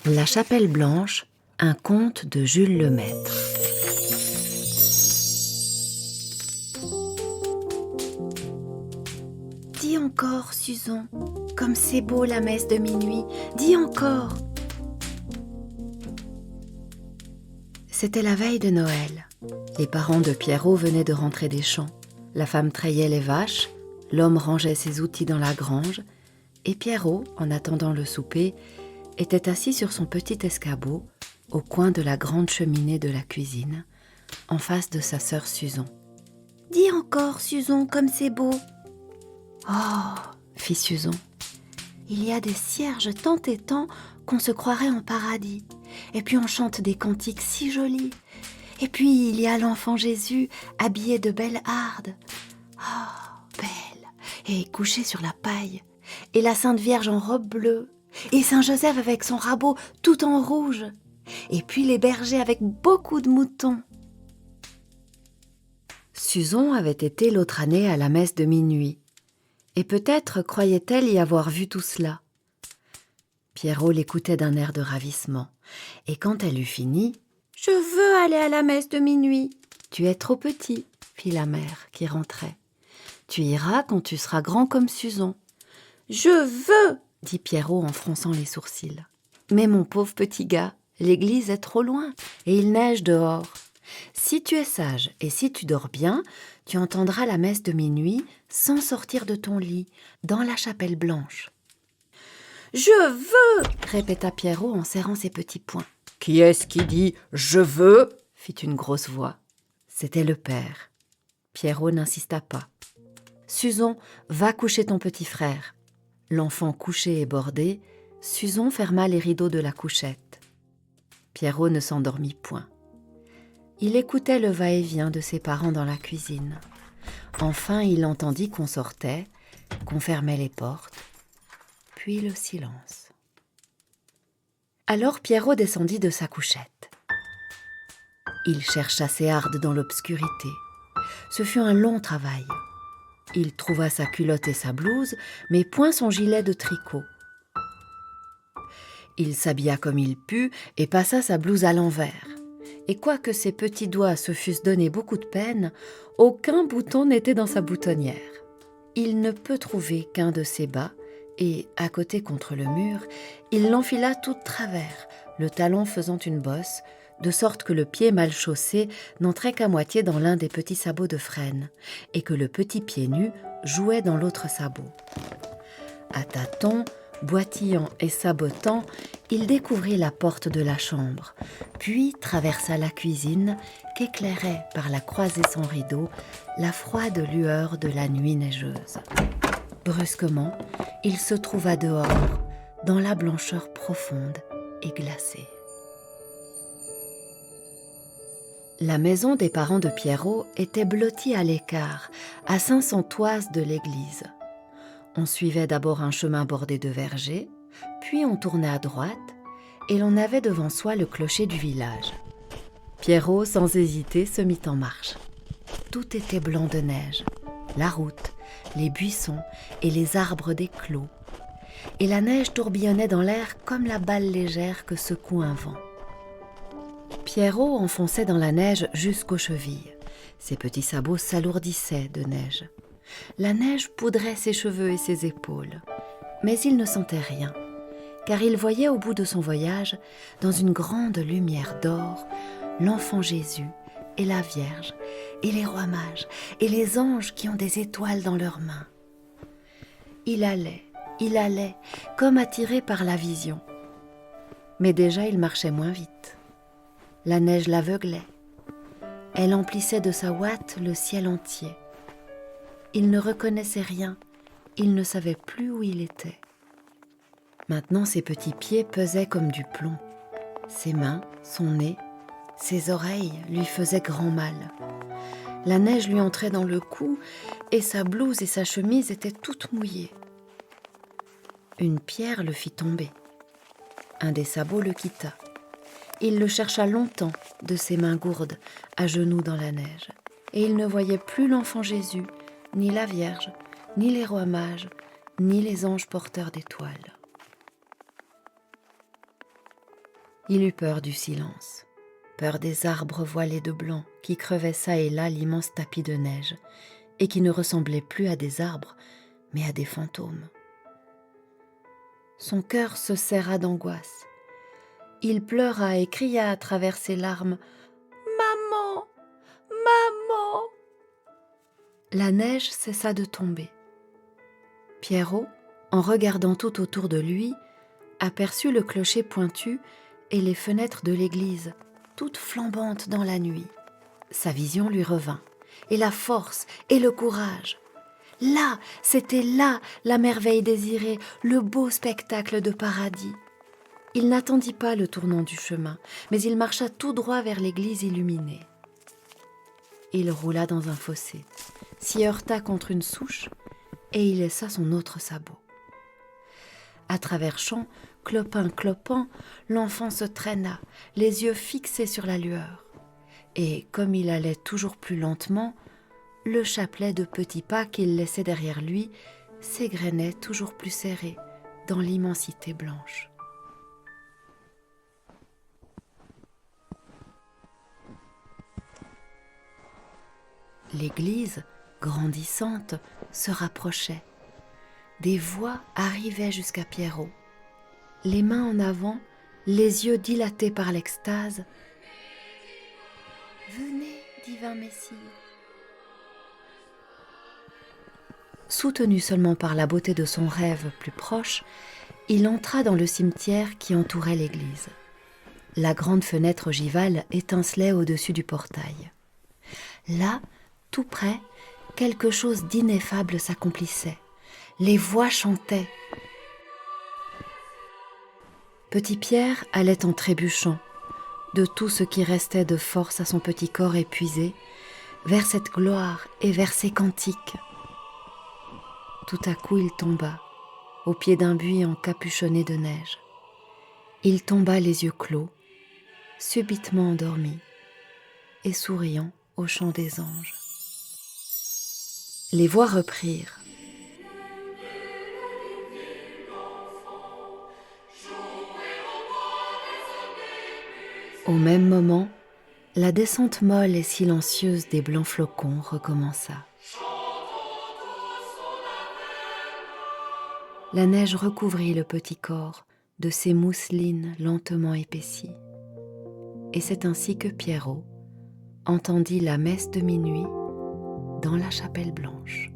La Chapelle Blanche, un conte de Jules Lemaître. Dis encore, Suzon, comme c'est beau la messe de minuit, dis encore. C'était la veille de Noël. Les parents de Pierrot venaient de rentrer des champs. La femme trayait les vaches, l'homme rangeait ses outils dans la grange, et Pierrot, en attendant le souper, était assis sur son petit escabeau, au coin de la grande cheminée de la cuisine, en face de sa sœur Suzon. « Dis encore, Suzon, comme c'est beau !»« Oh !» fit Suzon. « Il y a des cierges tant et tant qu'on se croirait en paradis. Et puis on chante des cantiques si jolis. Et puis il y a l'enfant Jésus habillé de belle harde. Oh, belle, et couché sur la paille. Et la Sainte Vierge en robe bleue. Et Saint Joseph avec son rabot tout en rouge. Et puis les bergers avec beaucoup de moutons. » Suzon avait été l'autre année à la messe de minuit. Et peut-être croyait-elle y avoir vu tout cela. Pierrot l'écoutait d'un air de ravissement. Et quand elle eut fini, « Je veux aller à la messe de minuit. »« Tu es trop petit, » fit la mère qui rentrait. « Tu iras quand tu seras grand comme Suzon. »« Je veux !» dit Pierrot en fronçant les sourcils. « Mais mon pauvre petit gars, l'église est trop loin et il neige dehors. Si tu es sage et si tu dors bien, tu entendras la messe de minuit sans sortir de ton lit, dans la chapelle blanche. »« Je veux !» répéta Pierrot en serrant ses petits poings. « Qui est-ce qui dit « je veux » fit une grosse voix. C'était le père. Pierrot n'insista pas. « Suzon, va coucher ton petit frère. » L'enfant couché et bordé, Suzon ferma les rideaux de la couchette. Pierrot ne s'endormit point. Il écoutait le va-et-vient de ses parents dans la cuisine. Enfin, il entendit qu'on sortait, qu'on fermait les portes, puis le silence. Alors Pierrot descendit de sa couchette. Il chercha ses hardes dans l'obscurité. Ce fut un long travail. Il trouva sa culotte et sa blouse, mais point son gilet de tricot. Il s'habilla comme il put et passa sa blouse à l'envers. Et quoique ses petits doigts se fussent donné beaucoup de peine, aucun bouton n'était dans sa boutonnière. Il ne peut trouver qu'un de ses bas, et, à côté contre le mur, il l'enfila tout de travers, le talon faisant une bosse, de sorte que le pied mal chaussé n'entrait qu'à moitié dans l'un des petits sabots de frêne, et que le petit pied nu jouait dans l'autre sabot. À tâtons, boitillant et sabotant, il découvrit la porte de la chambre, puis traversa la cuisine qu'éclairait par la croisée sans rideau la froide lueur de la nuit neigeuse. Brusquement, il se trouva dehors, dans la blancheur profonde et glacée. La maison des parents de Pierrot était blottie à l'écart, à 500 toises de l'église. On suivait d'abord un chemin bordé de vergers, puis on tournait à droite, et l'on avait devant soi le clocher du village. Pierrot, sans hésiter, se mit en marche. Tout était blanc de neige, la route, les buissons et les arbres des clos. Et la neige tourbillonnait dans l'air comme la balle légère que secoue un vent. Pierrot enfonçait dans la neige jusqu'aux chevilles. Ses petits sabots s'alourdissaient de neige. La neige poudrait ses cheveux et ses épaules. Mais il ne sentait rien, car il voyait au bout de son voyage, dans une grande lumière d'or, l'enfant Jésus et la Vierge, et les rois mages, et les anges qui ont des étoiles dans leurs mains. Il allait, comme attiré par la vision. Mais déjà il marchait moins vite. La neige l'aveuglait. Elle emplissait de sa ouate le ciel entier. Il ne reconnaissait rien, il ne savait plus où il était. Maintenant ses petits pieds pesaient comme du plomb. Ses mains, son nez, ses oreilles lui faisaient grand mal. La neige lui entrait dans le cou et sa blouse et sa chemise étaient toutes mouillées. Une pierre le fit tomber. Un des sabots le quitta. Il le chercha longtemps de ses mains gourdes, à genoux dans la neige. Et il ne voyait plus l'enfant Jésus, ni la Vierge, ni les rois mages, ni les anges porteurs d'étoiles. Il eut peur du silence, peur des arbres voilés de blanc qui crevaient çà et là l'immense tapis de neige et qui ne ressemblaient plus à des arbres, mais à des fantômes. Son cœur se serra d'angoisse. Il pleura et cria à travers ses larmes « Maman, maman !» La neige cessa de tomber. Pierrot, en regardant tout autour de lui, aperçut le clocher pointu et les fenêtres de l'église, toutes flambantes dans la nuit. Sa vision lui revint, et la force et le courage. Là, c'était là la merveille désirée, le beau spectacle de paradis. Il n'attendit pas le tournant du chemin, mais il marcha tout droit vers l'église illuminée. Il roula dans un fossé, s'y heurta contre une souche et y laissa son autre sabot. À travers champs, clopin-clopant, l'enfant se traîna, les yeux fixés sur la lueur. Et comme il allait toujours plus lentement, le chapelet de petits pas qu'il laissait derrière lui s'égrenait toujours plus serré dans l'immensité blanche. L'église, grandissante, se rapprochait. Des voix arrivaient jusqu'à Pierrot. Les mains en avant, les yeux dilatés par l'extase. « Venez, divin Messie !» Soutenu seulement par la beauté de son rêve plus proche, il entra dans le cimetière qui entourait l'église. La grande fenêtre ogivale étincelait au-dessus du portail. Là, tout près, quelque chose d'ineffable s'accomplissait. Les voix chantaient. Petit Pierre allait en trébuchant, de tout ce qui restait de force à son petit corps épuisé, vers cette gloire et vers ces cantiques. Tout à coup, il tomba, au pied d'un buis encapuchonné de neige. Il tomba les yeux clos, subitement endormi, et souriant au chant des anges. Les voix reprirent. Au même moment, la descente molle et silencieuse des blancs flocons recommença. La neige recouvrit le petit corps de ses mousselines lentement épaissies. Et c'est ainsi que Pierrot entendit la messe de minuit dans la chapelle blanche.